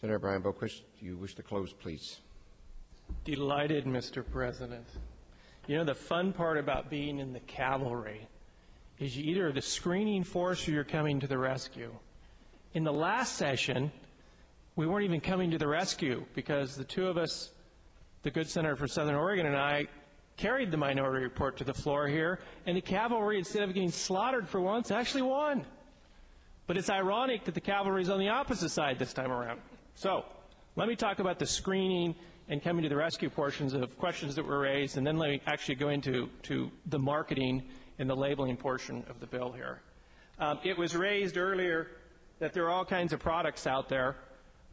Senator Brian Boquist, do you wish to close, please? Delighted, Mr. President. You know, the fun part about being in the cavalry is you either are the screening force or you're coming to the rescue. In the last session, we weren't even coming to the rescue because the two of us, the good senator for Southern Oregon and I, carried the minority report to the floor here, and the cavalry, instead of getting slaughtered for once, actually won. But it's ironic that the cavalry is on the opposite side this time around. So let me talk about the screening and coming to the rescue portions of questions that were raised, and then let me actually go into the marketing and the labeling portion of the bill here. It was raised earlier that there are all kinds of products out there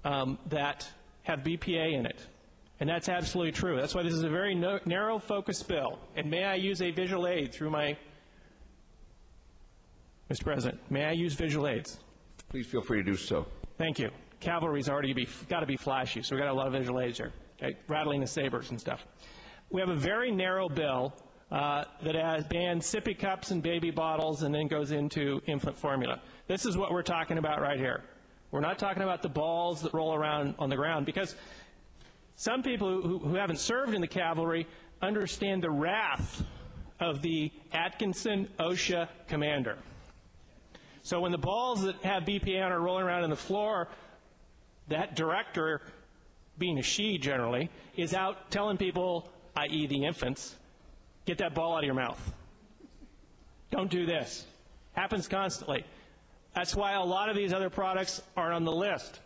that have BPA in it. And that's absolutely true. That's why this is a very narrow focused bill. And may I use a visual aid through my... Mr. President, may I use visual aids? Please feel free to do so. Thank you. Cavalry's already got to be flashy, so we've got a lot of visual aids here. Okay? Rattling the sabers and stuff. We have a very narrow bill that bans sippy cups and baby bottles and then goes into infant formula. This is what we're talking about right here. We're not talking about the balls that roll around on the ground, because some people who haven't served in the cavalry understand the wrath of the Atkinson OSHA commander. So when the balls that have BPA on are rolling around on the floor, that director, being a she generally, is out telling people, i.e. the infants, get that ball out of your mouth. Don't do this. Happens constantly. That's why a lot of these other products aren't on the list.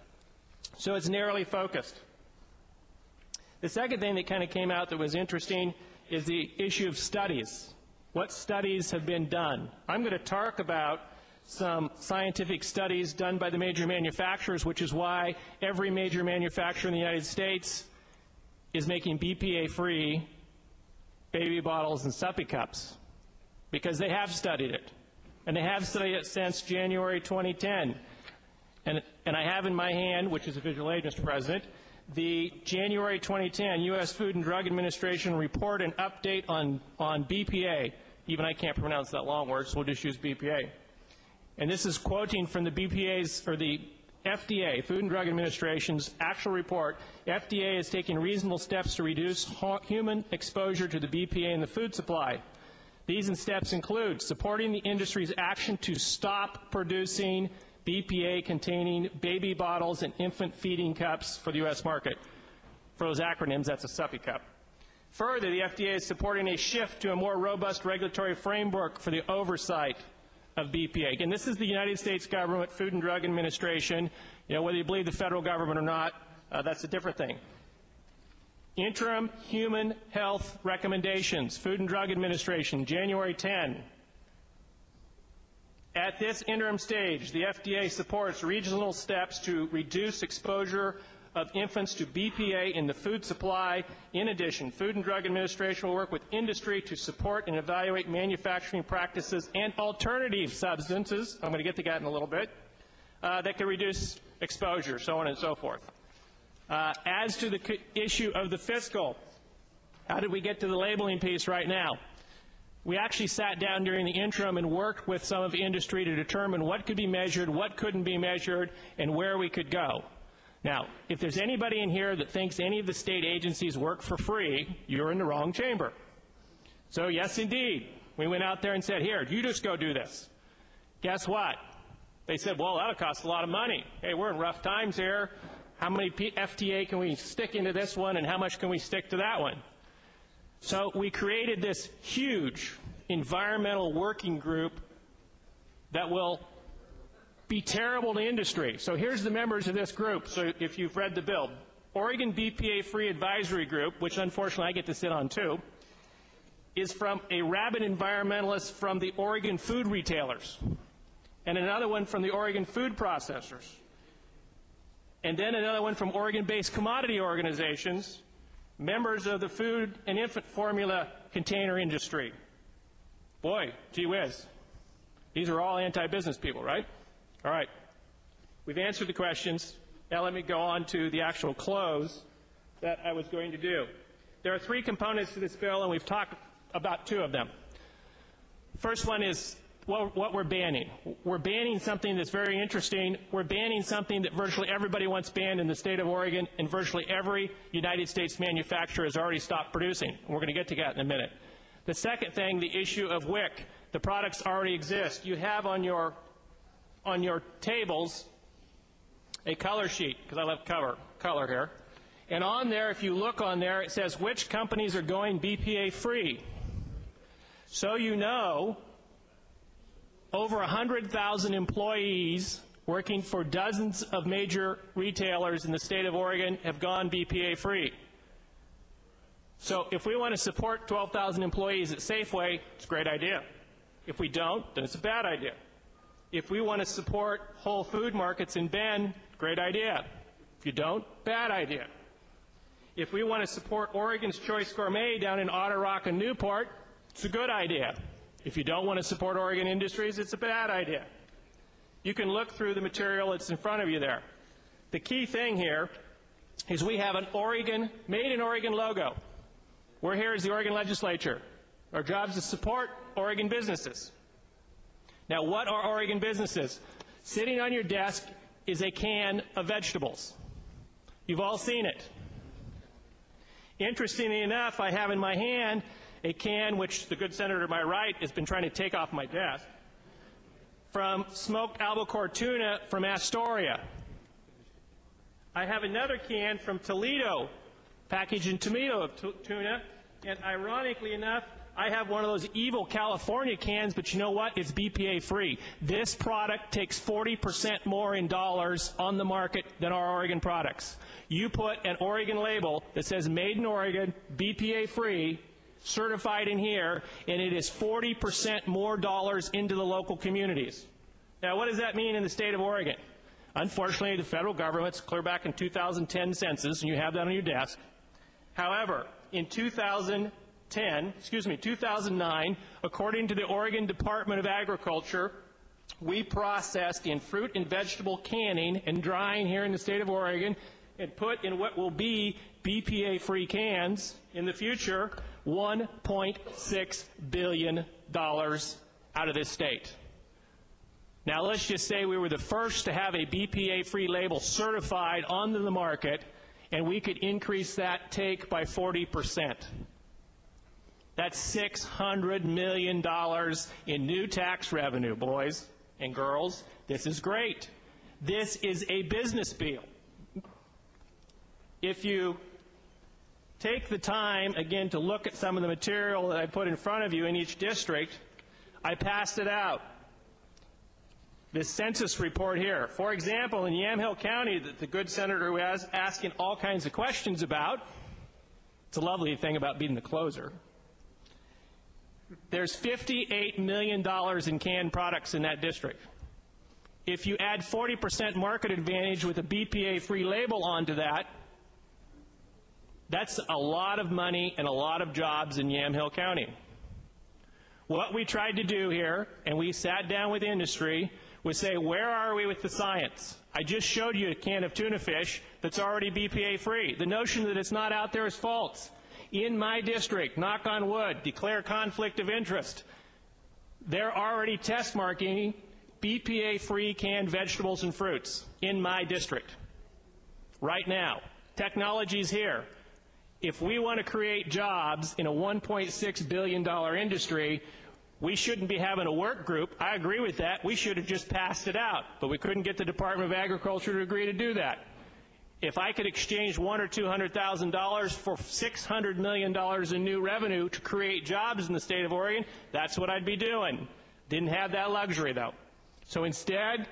So it's narrowly focused. The second thing that kind of came out that was interesting is the issue of studies. What studies have been done? I'm going to talk about some scientific studies done by the major manufacturers, which is why every major manufacturer in the United States is making BPA-free baby bottles and suppy cups, because they have studied it. And they have studied it since January 2010. And I have in my hand, which is a visual aid, Mr. President, the January 2010 U.S. Food and Drug Administration report and update on BPA. Even I can't pronounce that long word, so we'll just use BPA. And this is quoting from the BPA's, or the FDA, Food and Drug Administration's actual report. FDA is taking reasonable steps to reduce human exposure to the BPA in the food supply. These steps include supporting the industry's action to stop producing BPA-containing baby bottles and infant feeding cups for the U.S. market. For those acronyms, that's a suppy cup. Further, the FDA is supporting a shift to a more robust regulatory framework for the oversight of BPA. Again, this is the United States government, Food and Drug Administration. You know, whether you believe the federal government or not, that's a different thing. Interim Human Health Recommendations, Food and Drug Administration, January 10. At this interim stage, the FDA supports regional steps to reduce exposure of infants to BPA in the food supply. In addition, Food and Drug Administration will work with industry to support and evaluate manufacturing practices and alternative substances, I'm going to get to that in a little bit, that can reduce exposure, so on and so forth. As to the issue of the fiscal, how did we get to the labeling piece right now? We actually sat down during the interim and worked with some of the industry to determine what could be measured, what couldn't be measured, and where we could go. Now, if there's anybody in here that thinks any of the state agencies work for free, you're in the wrong chamber. So yes, indeed, we went out there and said, here, you just go do this. Guess what? They said, well, that'll cost a lot of money. Hey, we're in rough times here. How many FTA can we stick into this one, and how much can we stick to that one? So we created this huge environmental working group that will be terrible to industry. So here's the members of this group, so if you've read the bill. Oregon BPA-Free Advisory Group, which unfortunately I get to sit on too, is from a rabid environmentalist from the Oregon food retailers, and another one from the Oregon food processors, and then another one from Oregon-based commodity organizations, members of the food and infant formula container industry. Boy, gee whiz. These are all anti-business people, right? All right. We've answered the questions. Now let me go on to the actual close that I was going to do. There are three components to this bill, and we've talked about two of them. First one is what we're banning. We're banning something that's very interesting. We're banning something that virtually everybody wants banned in the state of Oregon, and virtually every United States manufacturer has already stopped producing. And we're going to get to that in a minute. The second thing, the issue of WIC. The products already exist. You have on your tables a color sheet, because I love color here. And on there, if you look on there, it says which companies are going BPA free. So you know, over 100,000 employees working for dozens of major retailers in the state of Oregon have gone BPA free. So if we want to support 12,000 employees at Safeway, it's a great idea. If we don't, then it's a bad idea. If we want to support Whole Food Markets in Bend, great idea. If you don't, bad idea. If we want to support Oregon's Choice Gourmet down in Otter Rock and Newport, it's a good idea. If you don't want to support Oregon Industries, it's a bad idea. You can look through the material that's in front of you there. The key thing here is we have an Oregon, made in Oregon logo. We're here as the Oregon legislature. Our job is to support Oregon businesses. Now, what are Oregon businesses? Sitting on your desk is a can of vegetables. You've all seen it. Interestingly enough, I have in my hand a can, which the good senator to my right has been trying to take off my desk, from smoked albacore tuna from Astoria. I have another can from Toledo, packaged in tomato tuna, and ironically enough, I have one of those evil California cans, but you know what? It's BPA free. This product takes 40% more in dollars on the market than our Oregon products. You put an Oregon label that says made in Oregon, BPA free, certified in here, and it is 40% more dollars into the local communities. Now, what does that mean in the state of Oregon? Unfortunately, the federal government's clear back in 2010 census, and you have that on your desk. However, in 2009, according to the Oregon Department of Agriculture, we processed in fruit and vegetable canning and drying here in the state of Oregon and put in what will be BPA-free cans in the future $1.6 billion out of this state. Now, let's just say we were the first to have a BPA-free label certified onto the market, and we could increase that take by 40%. That's $600 million in new tax revenue, boys and girls. This is great. This is a business deal. If you take the time, again, to look at some of the material that I put in front of you in each district, I passed it out. This census report here. For example, in Yamhill County, that the good senator was asking all kinds of questions about, it's a lovely thing about being the closer. There's $58 million in canned products in that district. If you add 40% market advantage with a BPA-free label onto that, that's a lot of money and a lot of jobs in Yamhill County. What we tried to do here, and we sat down with industry, was say, where are we with the science? I just showed you a can of tuna fish that's already BPA-free. The notion that it's not out there is false. In my district, knock on wood, declare conflict of interest, they're already test marking BPA-free canned vegetables and fruits in my district. Right now. Technology's here. If we want to create jobs in a $1.6 billion industry, we shouldn't be having a work group. I agree with that. We should have just passed it out. But we couldn't get the Department of Agriculture to agree to do that. If I could exchange $100,000 or $200,000 for $600 million in new revenue to create jobs in the state of Oregon, that's what I'd be doing. Didn't have that luxury, though. So instead,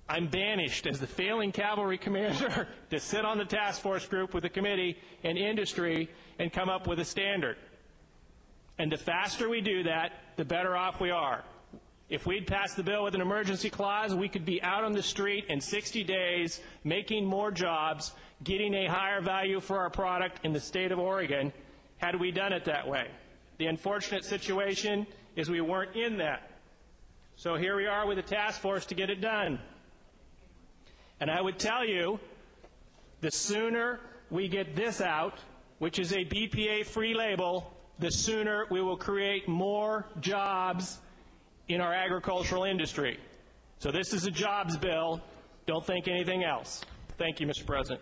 I'm banished as the failing cavalry commander to sit on the task force group with the committee and industry and come up with a standard. And the faster we do that, the better off we are. If we'd passed the bill with an emergency clause, we could be out on the street in 60 days, making more jobs, getting a higher value for our product in the state of Oregon, had we done it that way. The unfortunate situation is we weren't in that. So here we are with a task force to get it done. And I would tell you, the sooner we get this out, which is a BPA-free label, the sooner we will create more jobs in our agricultural industry. So this is a jobs bill. Don't think anything else. Thank you, Mr. President.